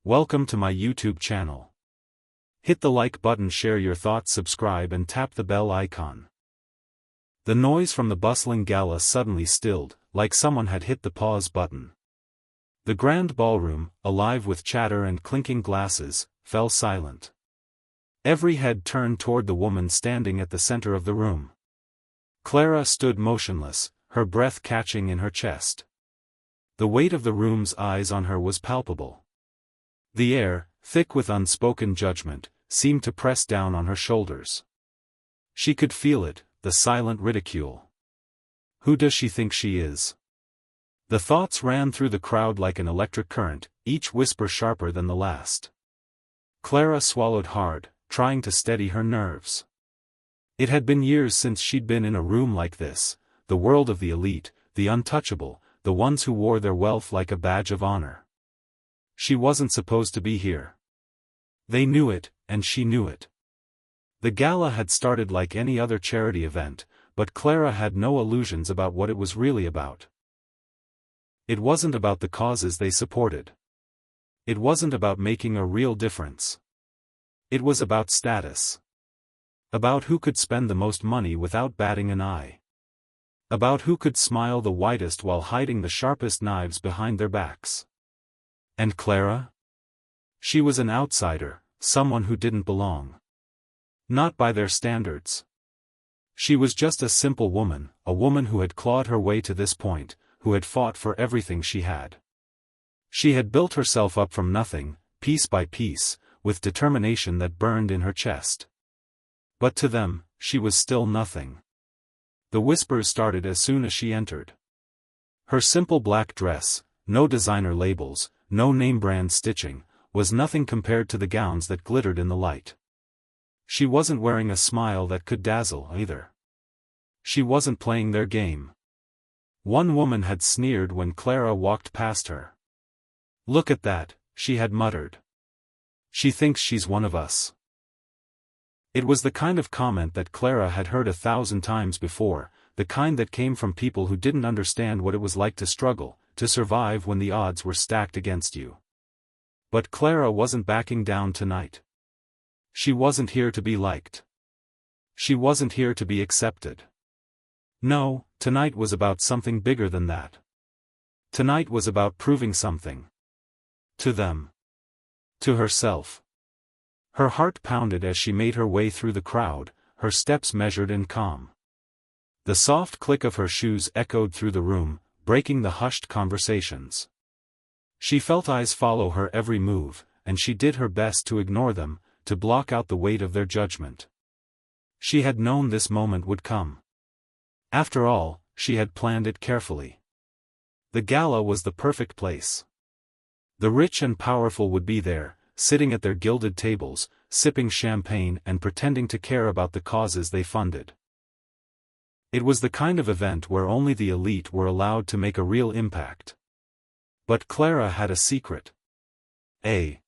Welcome to my YouTube channel. Hit the like button, share your thoughts, subscribe and tap the bell icon. The noise from the bustling gala suddenly stilled, like someone had hit the pause button. The grand ballroom, alive with chatter and clinking glasses, fell silent. Every head turned toward the woman standing at the center of the room. Clara stood motionless, her breath catching in her chest. The weight of the room's eyes on her was palpable. The air, thick with unspoken judgment, seemed to press down on her shoulders. She could feel it, the silent ridicule. Who does she think she is? The thoughts ran through the crowd like an electric current, each whisper sharper than the last. Clara swallowed hard, trying to steady her nerves. It had been years since she'd been in a room like this, the world of the elite, the untouchable, the ones who wore their wealth like a badge of honor. She wasn't supposed to be here. They knew it, and she knew it. The gala had started like any other charity event, but Clara had no illusions about what it was really about. It wasn't about the causes they supported. It wasn't about making a real difference. It was about status. About who could spend the most money without batting an eye. About who could smile the widest while hiding the sharpest knives behind their backs. And Clara? She was an outsider, someone who didn't belong. Not by their standards. She was just a simple woman, a woman who had clawed her way to this point, who had fought for everything she had. She had built herself up from nothing, piece by piece, with determination that burned in her chest. But to them, she was still nothing. The whispers started as soon as she entered. Her simple black dress, no designer labels, no name-brand stitching, was nothing compared to the gowns that glittered in the light. She wasn't wearing a smile that could dazzle either. She wasn't playing their game. One woman had sneered when Clara walked past her. "Look at that," she had muttered. "She thinks she's one of us." It was the kind of comment that Clara had heard 1,000 times before, the kind that came from people who didn't understand what it was like to struggle, to survive when the odds were stacked against you. But Clara wasn't backing down tonight. She wasn't here to be liked. She wasn't here to be accepted. No, tonight was about something bigger than that. Tonight was about proving something. To them. To herself. Her heart pounded as she made her way through the crowd, her steps measured and calm. The soft click of her shoes echoed through the room, breaking the hushed conversations. She felt eyes follow her every move, and she did her best to ignore them, to block out the weight of their judgment. She had known this moment would come. After all, she had planned it carefully. The gala was the perfect place. The rich and powerful would be there, sitting at their gilded tables, sipping champagne and pretending to care about the causes they funded. It was the kind of event where only the elite were allowed to make a real impact. But Clara had a secret. A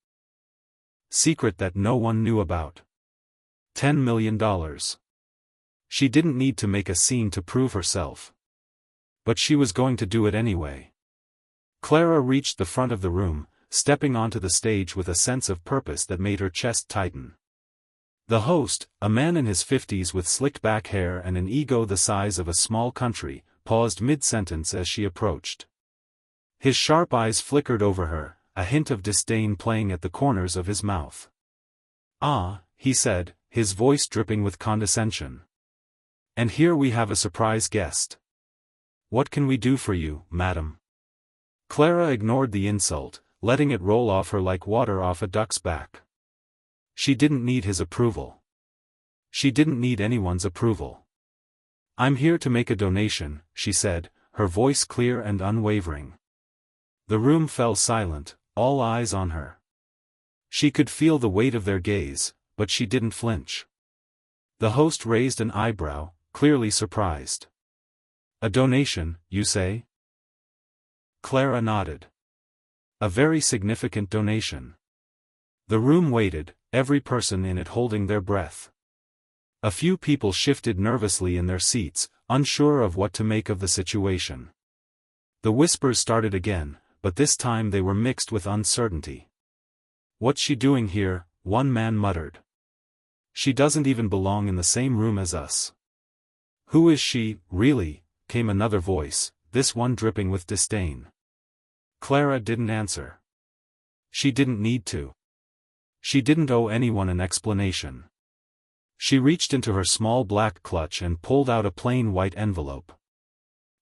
secret that no one knew about. $10 million. She didn't need to make a scene to prove herself. But she was going to do it anyway. Clara reached the front of the room, stepping onto the stage with a sense of purpose that made her chest tighten. The host, a man in his 50s with slicked back hair and an ego the size of a small country, paused mid-sentence as she approached. His sharp eyes flickered over her, a hint of disdain playing at the corners of his mouth. "Ah," he said, his voice dripping with condescension. "And here we have a surprise guest. What can we do for you, madam?" Clara ignored the insult, letting it roll off her like water off a duck's back. She didn't need his approval. She didn't need anyone's approval. "I'm here to make a donation," she said, her voice clear and unwavering. The room fell silent, all eyes on her. She could feel the weight of their gaze, but she didn't flinch. The host raised an eyebrow, clearly surprised. "A donation, you say?" Clara nodded. "A very significant donation." The room waited, every person in it holding their breath. A few people shifted nervously in their seats, unsure of what to make of the situation. The whispers started again, but this time they were mixed with uncertainty. "What's she doing here?" one man muttered. "She doesn't even belong in the same room as us." "Who is she, really?" came another voice, this one dripping with disdain. Clara didn't answer. She didn't need to. She didn't owe anyone an explanation. She reached into her small black clutch and pulled out a plain white envelope.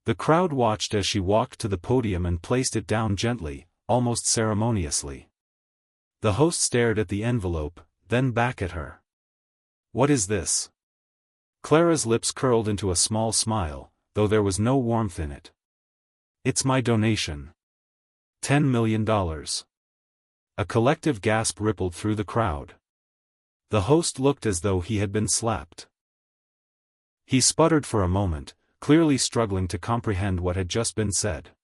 The crowd watched as she walked to the podium and placed it down gently, almost ceremoniously. The host stared at the envelope, then back at her. "What is this?" Clara's lips curled into a small smile, though there was no warmth in it. "It's my donation. $10 million. A collective gasp rippled through the crowd. The host looked as though he had been slapped. He sputtered for a moment, clearly struggling to comprehend what had just been said.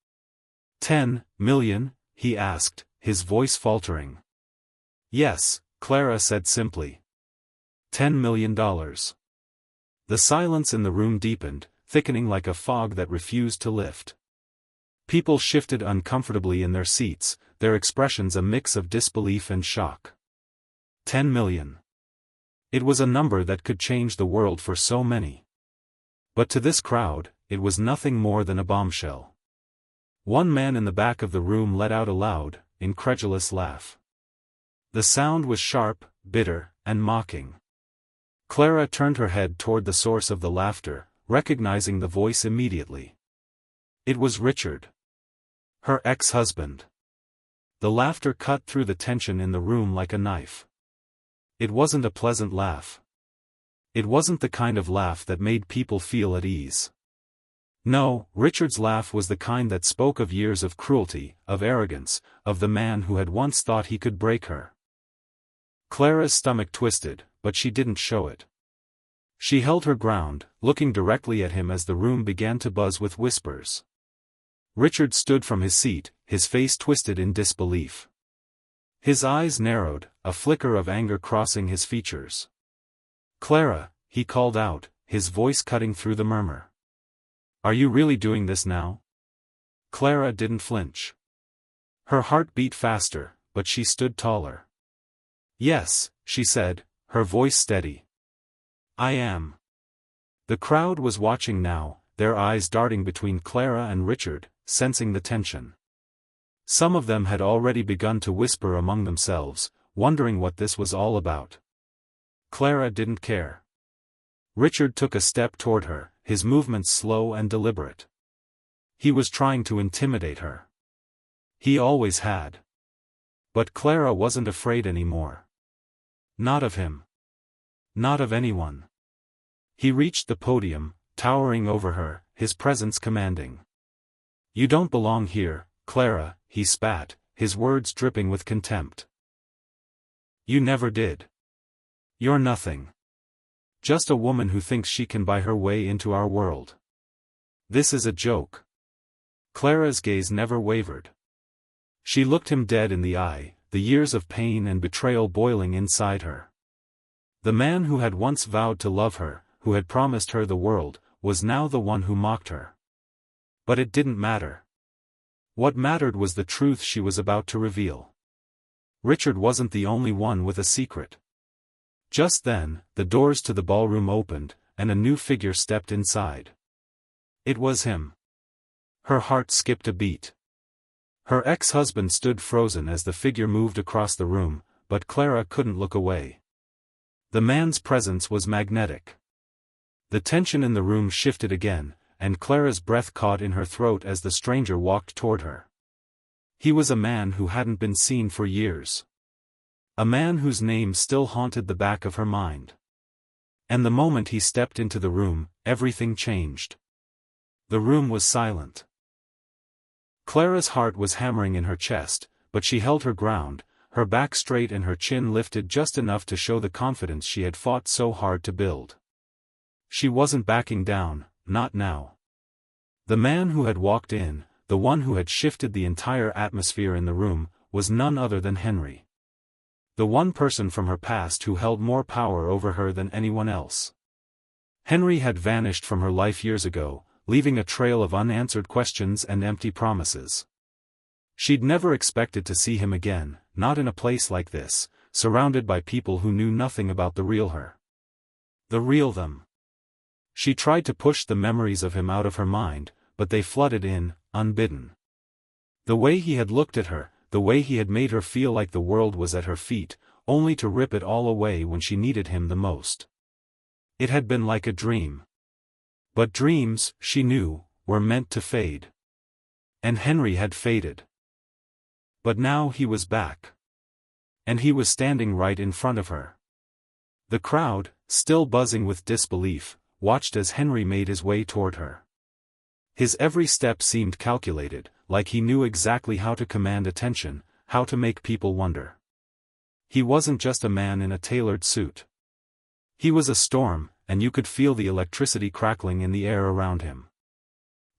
"10 million?" he asked, his voice faltering. "Yes," Clara said simply. $10 million. The silence in the room deepened, thickening like a fog that refused to lift. People shifted uncomfortably in their seats, their expressions a mix of disbelief and shock. 10 million. It was a number that could change the world for so many. But to this crowd, it was nothing more than a bombshell. One man in the back of the room let out a loud, incredulous laugh. The sound was sharp, bitter, and mocking. Clara turned her head toward the source of the laughter, recognizing the voice immediately. It was Richard. Her ex-husband. The laughter cut through the tension in the room like a knife. It wasn't a pleasant laugh. It wasn't the kind of laugh that made people feel at ease. No, Richard's laugh was the kind that spoke of years of cruelty, of arrogance, of the man who had once thought he could break her. Clara's stomach twisted, but she didn't show it. She held her ground, looking directly at him as the room began to buzz with whispers. Richard stood from his seat, his face twisted in disbelief. His eyes narrowed, a flicker of anger crossing his features. "Clara," he called out, his voice cutting through the murmur. "Are you really doing this now?" Clara didn't flinch. Her heart beat faster, but she stood taller. "Yes," she said, her voice steady. "I am." The crowd was watching now, their eyes darting between Clara and Richard, sensing the tension. Some of them had already begun to whisper among themselves, wondering what this was all about. Clara didn't care. Richard took a step toward her, his movements slow and deliberate. He was trying to intimidate her. He always had. But Clara wasn't afraid anymore. Not of him. Not of anyone. He reached the podium, towering over her, his presence commanding. "You don't belong here, Clara," he spat, his words dripping with contempt. "You never did. You're nothing. Just a woman who thinks she can buy her way into our world. This is a joke." Clara's gaze never wavered. She looked him dead in the eye, the years of pain and betrayal boiling inside her. The man who had once vowed to love her, who had promised her the world, was now the one who mocked her. But it didn't matter. What mattered was the truth she was about to reveal. Richard wasn't the only one with a secret. Just then, the doors to the ballroom opened, and a new figure stepped inside. It was him. Her heart skipped a beat. Her ex-husband stood frozen as the figure moved across the room, but Clara couldn't look away. The man's presence was magnetic. The tension in the room shifted again, and Clara's breath caught in her throat as the stranger walked toward her. He was a man who hadn't been seen for years. A man whose name still haunted the back of her mind. And the moment he stepped into the room, everything changed. The room was silent. Clara's heart was hammering in her chest, but she held her ground, her back straight and her chin lifted just enough to show the confidence she had fought so hard to build. She wasn't backing down, not now. The man who had walked in, the one who had shifted the entire atmosphere in the room, was none other than Henry. The one person from her past who held more power over her than anyone else. Henry had vanished from her life years ago, leaving a trail of unanswered questions and empty promises. She'd never expected to see him again, not in a place like this, surrounded by people who knew nothing about the real her. The real them. She tried to push the memories of him out of her mind, but they flooded in, unbidden. The way he had looked at her, the way he had made her feel like the world was at her feet, only to rip it all away when she needed him the most. It had been like a dream. But dreams, she knew, were meant to fade. And Henry had faded. But now he was back. And he was standing right in front of her. The crowd, still buzzing with disbelief, watched as Henry made his way toward her. His every step seemed calculated, like he knew exactly how to command attention, how to make people wonder. He wasn't just a man in a tailored suit. He was a storm, and you could feel the electricity crackling in the air around him.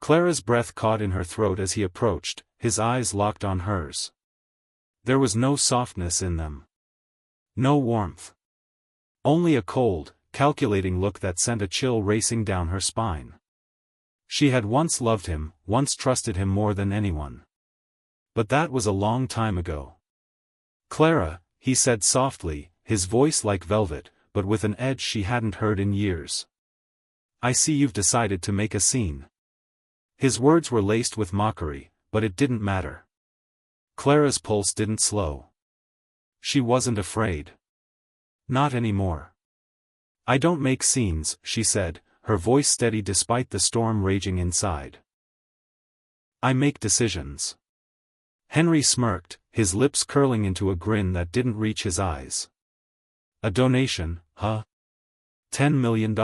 Clara's breath caught in her throat as he approached, his eyes locked on hers. There was no softness in them. No warmth. Only a cold, calculating look that sent a chill racing down her spine. She had once loved him, once trusted him more than anyone. But that was a long time ago. "Clara," he said softly, his voice like velvet, but with an edge she hadn't heard in years. "I see you've decided to make a scene." His words were laced with mockery, but it didn't matter. Clara's pulse didn't slow. She wasn't afraid. Not anymore. "I don't make scenes," she said, her voice steady despite the storm raging inside. "I make decisions." Henry smirked, his lips curling into a grin that didn't reach his eyes. "A donation, huh? $10 million.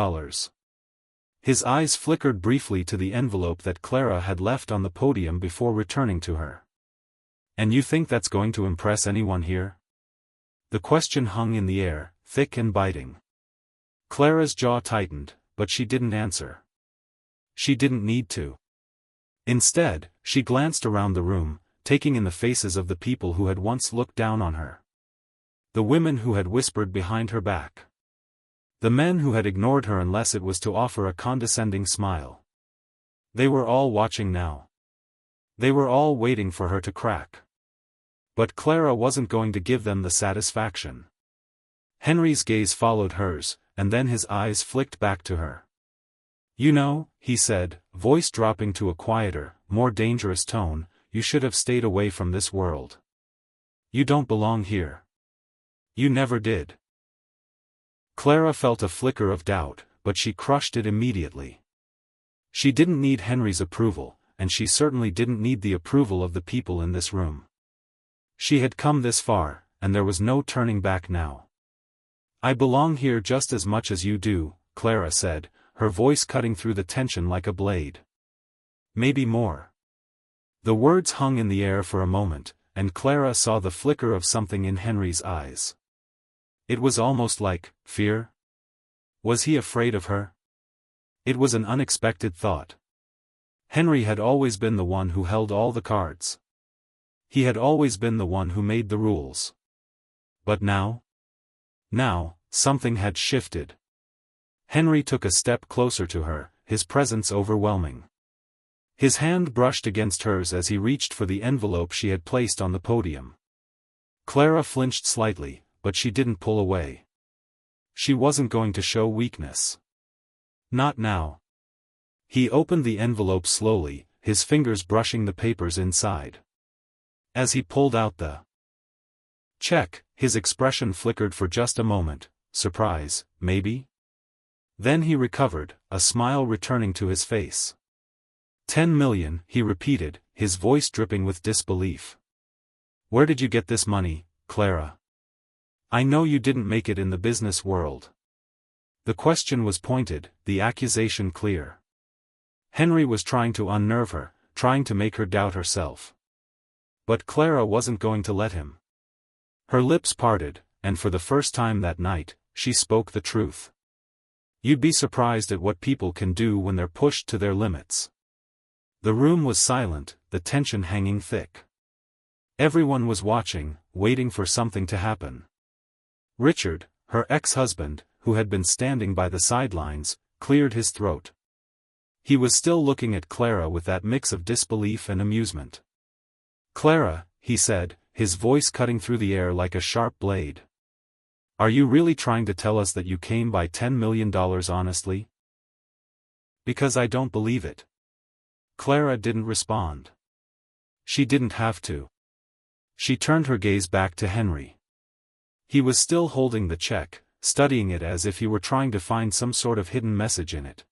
His eyes flickered briefly to the envelope that Clara had left on the podium before returning to her. "And you think that's going to impress anyone here?" The question hung in the air, thick and biting. Clara's jaw tightened, but she didn't answer. She didn't need to. Instead, she glanced around the room, taking in the faces of the people who had once looked down on her. The women who had whispered behind her back. The men who had ignored her unless it was to offer a condescending smile. They were all watching now. They were all waiting for her to crack. But Clara wasn't going to give them the satisfaction. Henry's gaze followed hers, and then his eyes flicked back to her. "You know," he said, voice dropping to a quieter, more dangerous tone, "you should have stayed away from this world. You don't belong here. You never did." Clara felt a flicker of doubt, but she crushed it immediately. She didn't need Henry's approval, and she certainly didn't need the approval of the people in this room. She had come this far, and there was no turning back now. "I belong here just as much as you do," Clara said, her voice cutting through the tension like a blade. "Maybe more." The words hung in the air for a moment, and Clara saw the flicker of something in Henry's eyes. It was almost like fear. Was he afraid of her? It was an unexpected thought. Henry had always been the one who held all the cards. He had always been the one who made the rules. But now? Now, something had shifted. Henry took a step closer to her, his presence overwhelming. His hand brushed against hers as he reached for the envelope she had placed on the podium. Clara flinched slightly, but she didn't pull away. She wasn't going to show weakness. Not now. He opened the envelope slowly, his fingers brushing the papers inside. As he pulled out the check, his expression flickered for just a moment, surprise, maybe? Then he recovered, a smile returning to his face. $10 million, he repeated, his voice dripping with disbelief. "Where did you get this money, Clara? I know you didn't make it in the business world." The question was pointed, the accusation clear. Henry was trying to unnerve her, trying to make her doubt herself. But Clara wasn't going to let him. Her lips parted, and for the first time that night, she spoke the truth. "You'd be surprised at what people can do when they're pushed to their limits." The room was silent, the tension hanging thick. Everyone was watching, waiting for something to happen. Richard, her ex-husband, who had been standing by the sidelines, cleared his throat. He was still looking at Clara with that mix of disbelief and amusement. "Clara," he said, his voice cutting through the air like a sharp blade. "Are you really trying to tell us that you came by $10 million honestly?" "Because I don't believe it." Clara didn't respond. She didn't have to. She turned her gaze back to Henry. He was still holding the check, studying it as if he were trying to find some sort of hidden message in it.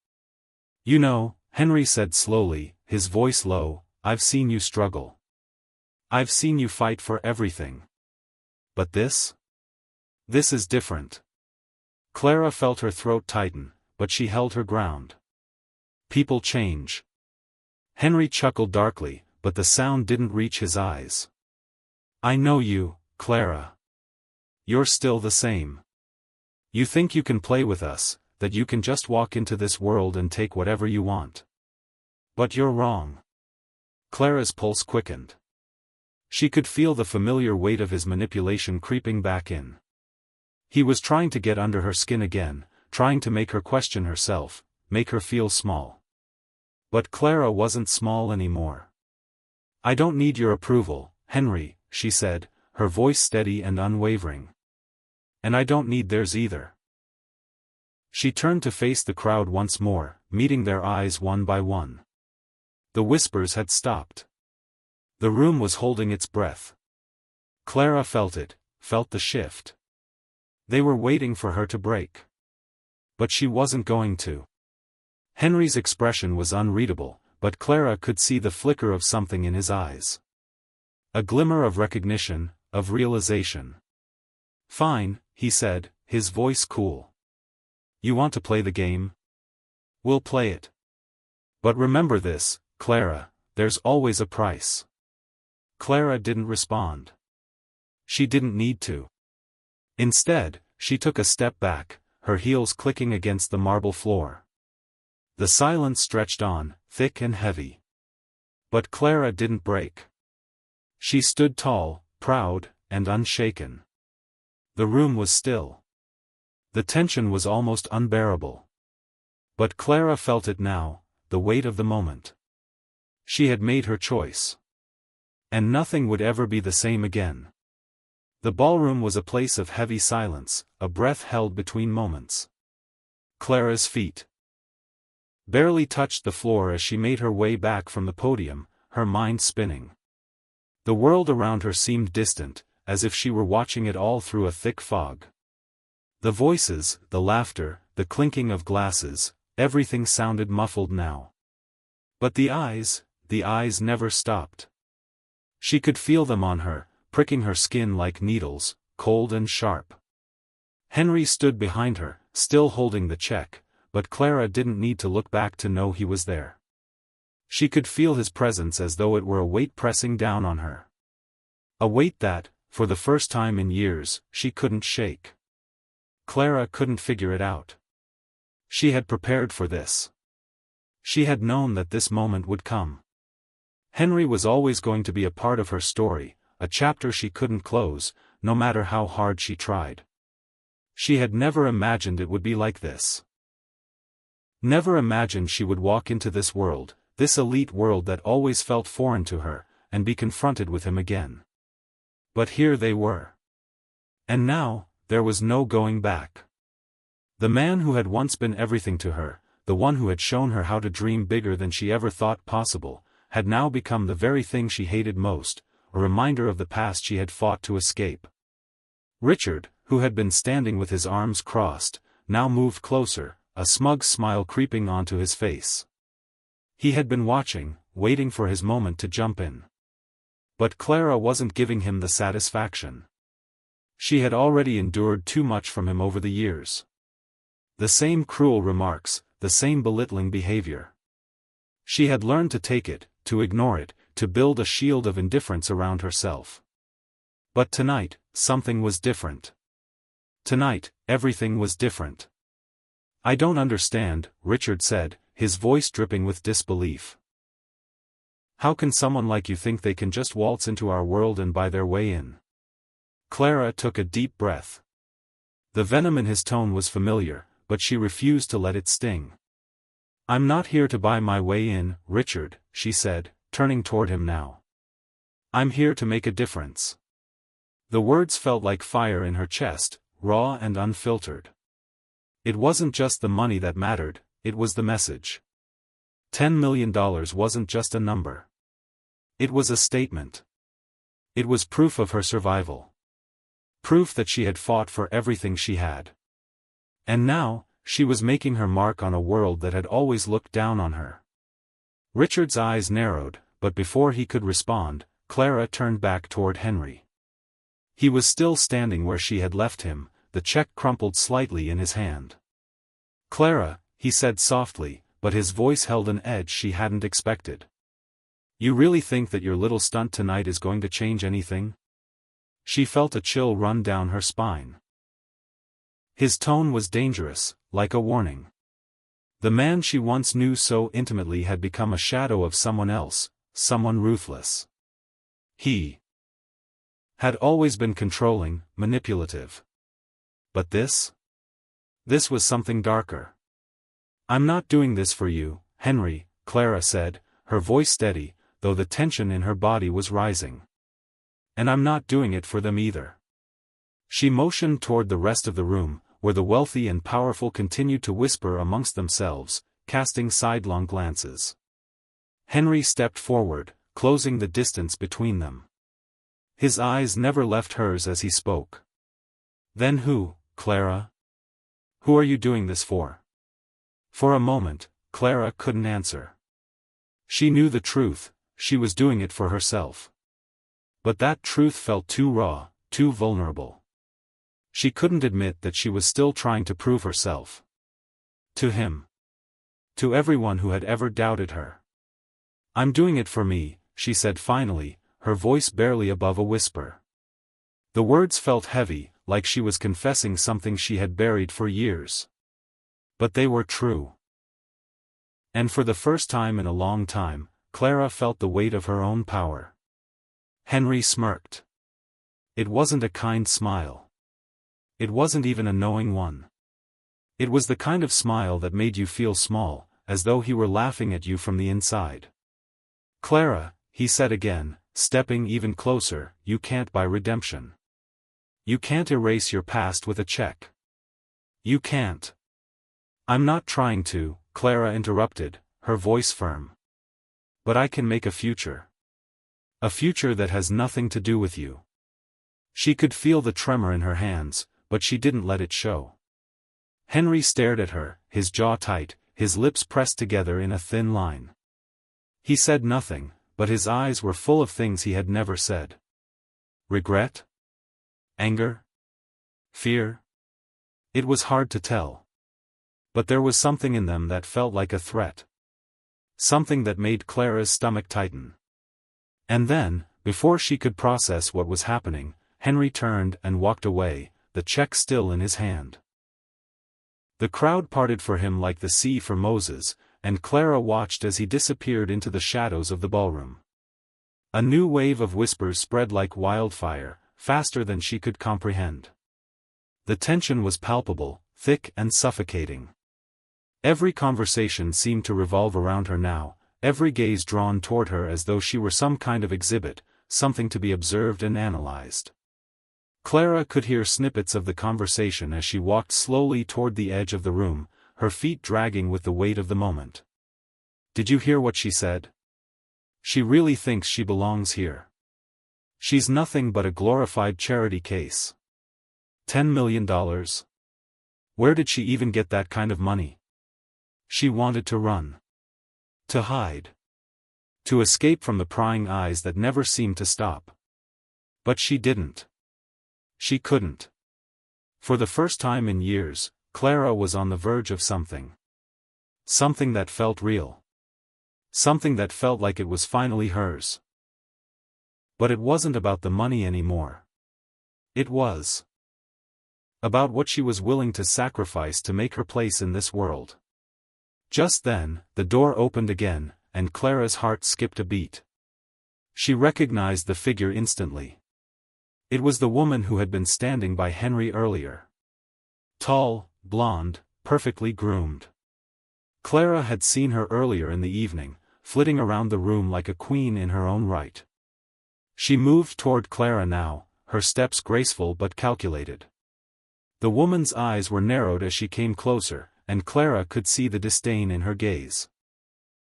"You know," Henry said slowly, his voice low, "I've seen you struggle. I've seen you fight for everything. But this? This is different." Clara felt her throat tighten, but she held her ground. "People change." Henry chuckled darkly, but the sound didn't reach his eyes. "I know you, Clara. You're still the same. You think you can play with us, that you can just walk into this world and take whatever you want. But you're wrong." Clara's pulse quickened. She could feel the familiar weight of his manipulation creeping back in. He was trying to get under her skin again, trying to make her question herself, make her feel small. But Clara wasn't small anymore. "I don't need your approval, Henry," she said, her voice steady and unwavering. "And I don't need theirs either." She turned to face the crowd once more, meeting their eyes one by one. The whispers had stopped. The room was holding its breath. Clara felt it, felt the shift. They were waiting for her to break. But she wasn't going to. Henry's expression was unreadable, but Clara could see the flicker of something in his eyes. A glimmer of recognition, of realization. "Fine," he said, his voice cool. "You want to play the game? We'll play it. But remember this, Clara, there's always a price." Clara didn't respond. She didn't need to. Instead, she took a step back, her heels clicking against the marble floor. The silence stretched on, thick and heavy. But Clara didn't break. She stood tall, proud, and unshaken. The room was still. The tension was almost unbearable. But Clara felt it now, the weight of the moment. She had made her choice. And nothing would ever be the same again. The ballroom was a place of heavy silence, a breath held between moments. Clara's feet barely touched the floor as she made her way back from the podium, her mind spinning. The world around her seemed distant, as if she were watching it all through a thick fog. The voices, the laughter, the clinking of glasses, everything sounded muffled now. But the eyes never stopped. She could feel them on her, pricking her skin like needles, cold and sharp. Henry stood behind her, still holding the check, but Clara didn't need to look back to know he was there. She could feel his presence as though it were a weight pressing down on her. A weight that, for the first time in years, she couldn't shake. Clara couldn't figure it out. She had prepared for this. She had known that this moment would come. Henry was always going to be a part of her story, a chapter she couldn't close, no matter how hard she tried. She had never imagined it would be like this. Never imagined she would walk into this world, this elite world that always felt foreign to her, and be confronted with him again. But here they were. And now, there was no going back. The man who had once been everything to her, the one who had shown her how to dream bigger than she ever thought possible, had now become the very thing she hated most, a reminder of the past she had fought to escape. Richard, who had been standing with his arms crossed, now moved closer, a smug smile creeping onto his face. He had been watching, waiting for his moment to jump in. But Clara wasn't giving him the satisfaction. She had already endured too much from him over the years. The same cruel remarks, the same belittling behavior. She had learned to take it, to ignore it, to build a shield of indifference around herself. But tonight, something was different. Tonight, everything was different. "I don't understand," Richard said, his voice dripping with disbelief. "How can someone like you think they can just waltz into our world and buy their way in?" Clara took a deep breath. The venom in his tone was familiar, but she refused to let it sting. "I'm not here to buy my way in, Richard," she said, turning toward him now. "I'm here to make a difference. The words felt like fire in her chest, raw and unfiltered. It wasn't just the money that mattered, it was the message. $10 million wasn't just a number. It was a statement. It was proof of her survival. Proof that she had fought for everything she had. And now, she was making her mark on a world that had always looked down on her. Richard's eyes narrowed, but before he could respond, Clara turned back toward Henry. He was still standing where she had left him, the check crumpled slightly in his hand. "Clara," he said softly, but his voice held an edge she hadn't expected. "You really think that your little stunt tonight is going to change anything?" She felt a chill run down her spine. His tone was dangerous, like a warning. The man she once knew so intimately had become a shadow of someone else, someone ruthless. He had always been controlling, manipulative. But this? This was something darker. "I'm not doing this for you, Henry," Clara said, her voice steady, though the tension in her body was rising. "And I'm not doing it for them either." She motioned toward the rest of the room, where the wealthy and powerful continued to whisper amongst themselves, casting sidelong glances. Henry stepped forward, closing the distance between them. His eyes never left hers as he spoke. "Then who, Clara? Who are you doing this for?" For a moment, Clara couldn't answer. She knew the truth, she was doing it for herself. But that truth felt too raw, too vulnerable. She couldn't admit that she was still trying to prove herself. To him. To everyone who had ever doubted her. "I'm doing it for me," she said finally, her voice barely above a whisper. The words felt heavy, like she was confessing something she had buried for years. But they were true. And for the first time in a long time, Clara felt the weight of her own power. Henry smirked. It wasn't a kind smile. It wasn't even a knowing one. It was the kind of smile that made you feel small, as though he were laughing at you from the inside. "Clara," he said again, stepping even closer, "you can't buy redemption. You can't erase your past with a check. You can't." "I'm not trying to," Clara interrupted, her voice firm. "But I can make a future. A future that has nothing to do with you." She could feel the tremor in her hands, but she didn't let it show. Henry stared at her, his jaw tight, his lips pressed together in a thin line. He said nothing, but his eyes were full of things he had never said. Regret? Anger? Fear? It was hard to tell. But there was something in them that felt like a threat. Something that made Clara's stomach tighten. And then, before she could process what was happening, Henry turned and walked away, the check still in his hand. The crowd parted for him like the sea for Moses, and Clara watched as he disappeared into the shadows of the ballroom. A new wave of whispers spread like wildfire, faster than she could comprehend. The tension was palpable, thick and suffocating. Every conversation seemed to revolve around her now, every gaze drawn toward her as though she were some kind of exhibit, something to be observed and analyzed. Clara could hear snippets of the conversation as she walked slowly toward the edge of the room, her feet dragging with the weight of the moment. "Did you hear what she said? She really thinks she belongs here. She's nothing but a glorified charity case. $10 million? Where did she even get that kind of money?" She wanted to run. To hide. To escape from the prying eyes that never seemed to stop. But she didn't. She couldn't. For the first time in years, Clara was on the verge of something. Something that felt real. Something that felt like it was finally hers. But it wasn't about the money anymore. It was about what she was willing to sacrifice to make her place in this world. Just then, the door opened again, and Clara's heart skipped a beat. She recognized the figure instantly. It was the woman who had been standing by Henry earlier. Tall, blonde, perfectly groomed. Clara had seen her earlier in the evening, flitting around the room like a queen in her own right. She moved toward Clara now, her steps graceful but calculated. The woman's eyes were narrowed as she came closer, and Clara could see the disdain in her gaze.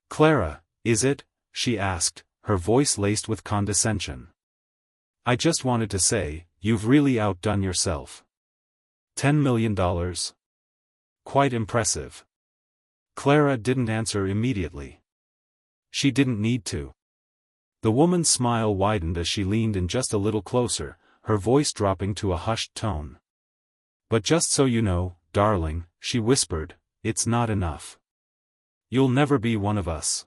"Clara, is it?" she asked, her voice laced with condescension. "I just wanted to say, you've really outdone yourself. $10 million? Quite impressive." Clara didn't answer immediately. She didn't need to. The woman's smile widened as she leaned in just a little closer, her voice dropping to a hushed tone. "But just so you know, darling," she whispered, "it's not enough. You'll never be one of us."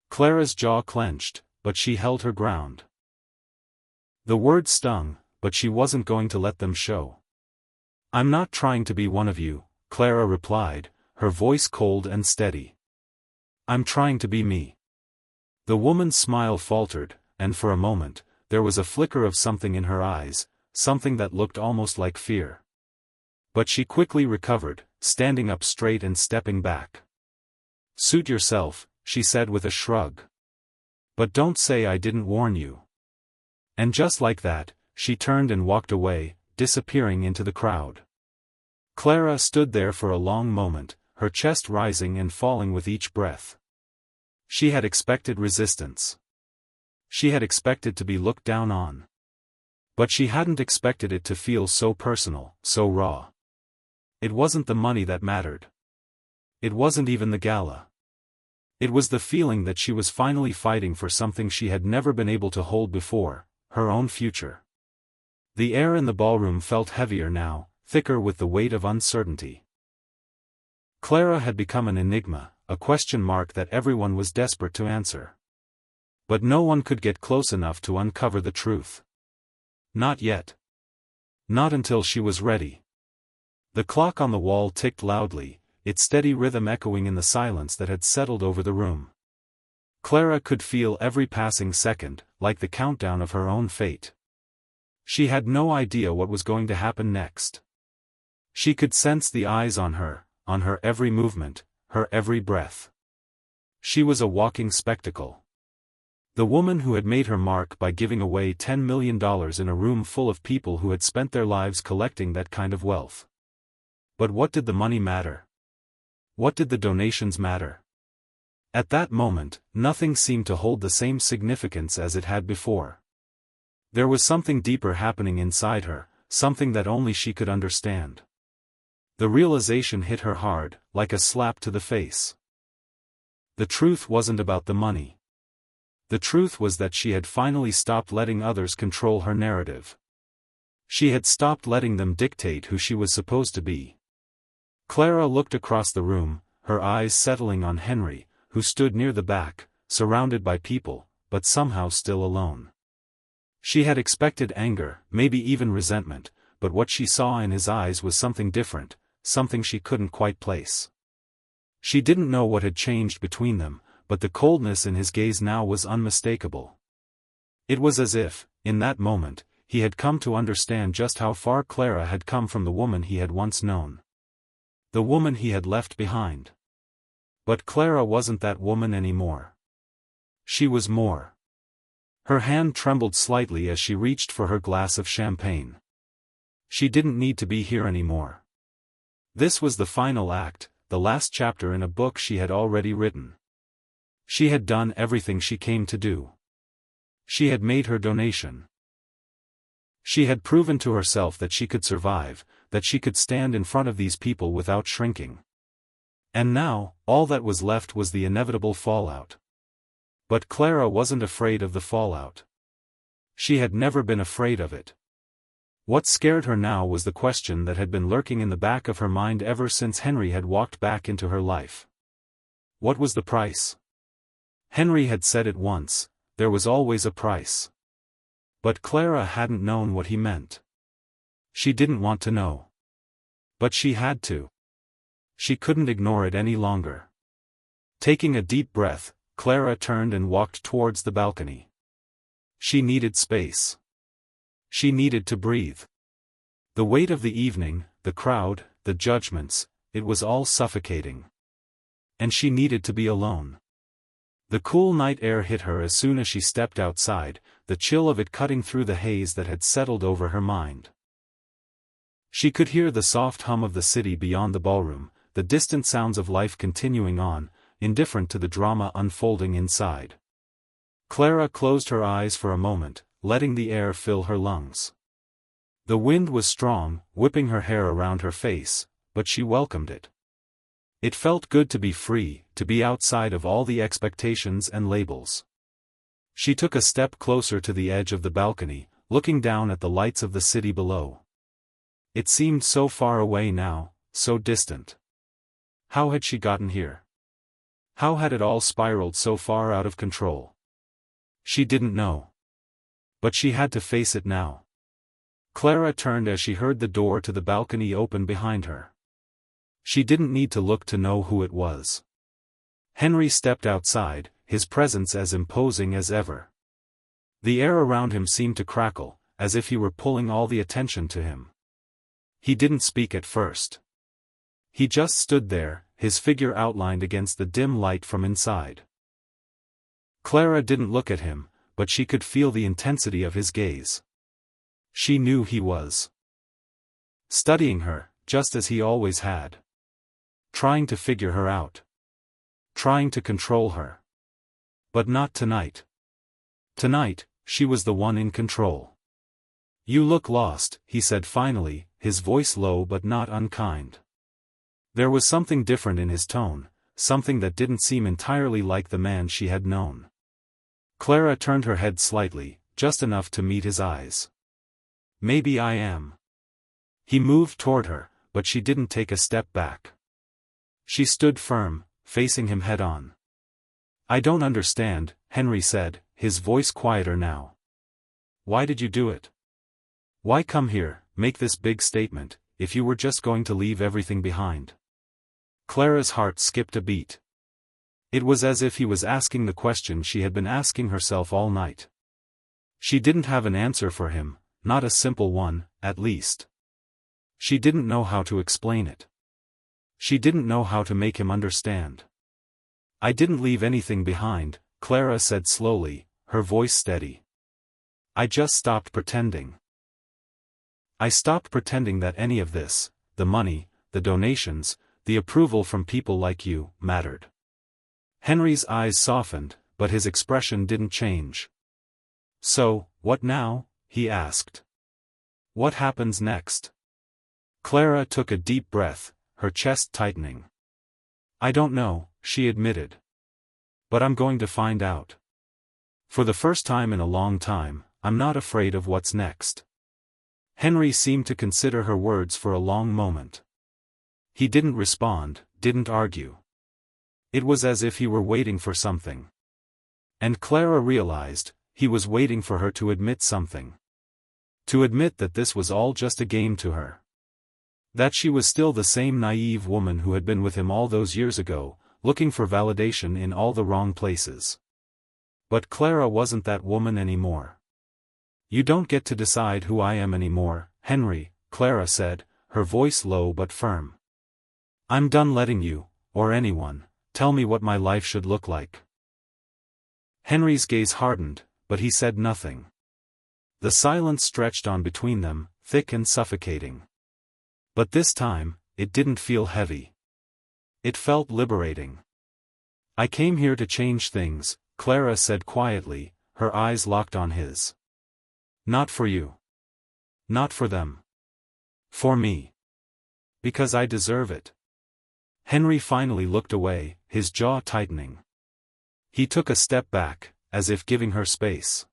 Clara's jaw clenched, but she held her ground. The words stung, but she wasn't going to let them show. "I'm not trying to be one of you," Clara replied, her voice cold and steady. "I'm trying to be me." The woman's smile faltered, and for a moment, there was a flicker of something in her eyes, something that looked almost like fear. But she quickly recovered, standing up straight and stepping back. "Suit yourself," she said with a shrug. "But don't say I didn't warn you." And just like that, she turned and walked away, disappearing into the crowd. Clara stood there for a long moment, her chest rising and falling with each breath. She had expected resistance. She had expected to be looked down on. But she hadn't expected it to feel so personal, so raw. It wasn't the money that mattered. It wasn't even the gala. It was the feeling that she was finally fighting for something she had never been able to hold before, her own future. The air in the ballroom felt heavier now, thicker with the weight of uncertainty. Clara had become an enigma, a question mark that everyone was desperate to answer. But no one could get close enough to uncover the truth. Not yet. Not until she was ready. The clock on the wall ticked loudly, its steady rhythm echoing in the silence that had settled over the room. Clara could feel every passing second, like the countdown of her own fate. She had no idea what was going to happen next. She could sense the eyes on her every movement, her every breath. She was a walking spectacle. The woman who had made her mark by giving away $10 million in a room full of people who had spent their lives collecting that kind of wealth. But what did the money matter? What did the donations matter? At that moment, nothing seemed to hold the same significance as it had before. There was something deeper happening inside her, something that only she could understand. The realization hit her hard, like a slap to the face. The truth wasn't about the money. The truth was that she had finally stopped letting others control her narrative. She had stopped letting them dictate who she was supposed to be. Clara looked across the room, her eyes settling on Henry, who stood near the back, surrounded by people, but somehow still alone. She had expected anger, maybe even resentment, but what she saw in his eyes was something different, something she couldn't quite place. She didn't know what had changed between them, but the coldness in his gaze now was unmistakable. It was as if, in that moment, he had come to understand just how far Clara had come from the woman he had once known. The woman he had left behind. But Clara wasn't that woman anymore. She was more. Her hand trembled slightly as she reached for her glass of champagne. She didn't need to be here anymore. This was the final act, the last chapter in a book she had already written. She had done everything she came to do. She had made her donation. She had proven to herself that she could survive, that she could stand in front of these people without shrinking. And now, all that was left was the inevitable fallout. But Clara wasn't afraid of the fallout. She had never been afraid of it. What scared her now was the question that had been lurking in the back of her mind ever since Henry had walked back into her life. What was the price? Henry had said it once, there was always a price. But Clara hadn't known what he meant. She didn't want to know. But she had to. She couldn't ignore it any longer. Taking a deep breath, Clara turned and walked towards the balcony. She needed space. She needed to breathe. The weight of the evening, the crowd, the judgments, it was all suffocating. And she needed to be alone. The cool night air hit her as soon as she stepped outside, the chill of it cutting through the haze that had settled over her mind. She could hear the soft hum of the city beyond the ballroom, the distant sounds of life continuing on, indifferent to the drama unfolding inside. Clara closed her eyes for a moment, letting the air fill her lungs. The wind was strong, whipping her hair around her face, but she welcomed it. It felt good to be free, to be outside of all the expectations and labels. She took a step closer to the edge of the balcony, looking down at the lights of the city below. It seemed so far away now, so distant. How had she gotten here? How had it all spiraled so far out of control? She didn't know. But she had to face it now. Clara turned as she heard the door to the balcony open behind her. She didn't need to look to know who it was. Henry stepped outside, his presence as imposing as ever. The air around him seemed to crackle, as if he were pulling all the attention to him. He didn't speak at first. He just stood there, his figure outlined against the dim light from inside. Clara didn't look at him, but she could feel the intensity of his gaze. She knew he was studying her, just as he always had. Trying to figure her out. Trying to control her. But not tonight. Tonight, she was the one in control. "You look lost," he said finally, his voice low but not unkind. There was something different in his tone, something that didn't seem entirely like the man she had known. Clara turned her head slightly, just enough to meet his eyes. "Maybe I am." He moved toward her, but she didn't take a step back. She stood firm, facing him head-on. "I don't understand," Henry said, his voice quieter now. "Why did you do it? Why come here, make this big statement, if you were just going to leave everything behind?" Clara's heart skipped a beat. It was as if he was asking the question she had been asking herself all night. She didn't have an answer for him, not a simple one, at least. She didn't know how to explain it. She didn't know how to make him understand. "I didn't leave anything behind," Clara said slowly, her voice steady. "I just stopped pretending. I stopped pretending that any of this, the money, the donations, the approval from people like you, mattered." Henry's eyes softened, but his expression didn't change. "So, what now?" he asked. "What happens next?" Clara took a deep breath, her chest tightening. "I don't know," she admitted. "But I'm going to find out. For the first time in a long time, I'm not afraid of what's next." Henry seemed to consider her words for a long moment. He didn't respond, didn't argue. It was as if he were waiting for something. And Clara realized, he was waiting for her to admit something. To admit that this was all just a game to her. That she was still the same naive woman who had been with him all those years ago, looking for validation in all the wrong places. But Clara wasn't that woman anymore. "You don't get to decide who I am anymore, Henry," Clara said, her voice low but firm. "I'm done letting you, or anyone, tell me what my life should look like." Henry's gaze hardened, but he said nothing. The silence stretched on between them, thick and suffocating. But this time, it didn't feel heavy. It felt liberating. "I came here to change things," Clara said quietly, her eyes locked on his. "Not for you. Not for them. For me. Because I deserve it." Henry finally looked away, his jaw tightening. He took a step back, as if giving her space.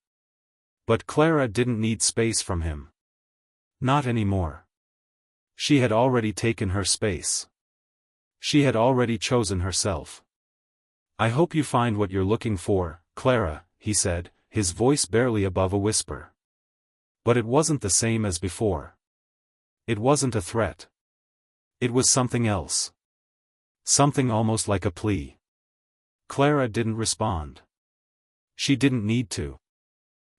But Clara didn't need space from him. Not anymore. She had already taken her space. She had already chosen herself. "I hope you find what you're looking for, Clara," he said, his voice barely above a whisper. But it wasn't the same as before. It wasn't a threat. It was something else. Something almost like a plea. Clara didn't respond. She didn't need to.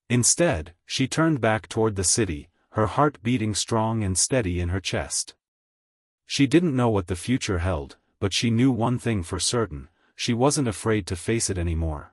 Instead, she turned back toward the city, her heart beating strong and steady in her chest. She didn't know what the future held, but she knew one thing for certain: she wasn't afraid to face it anymore.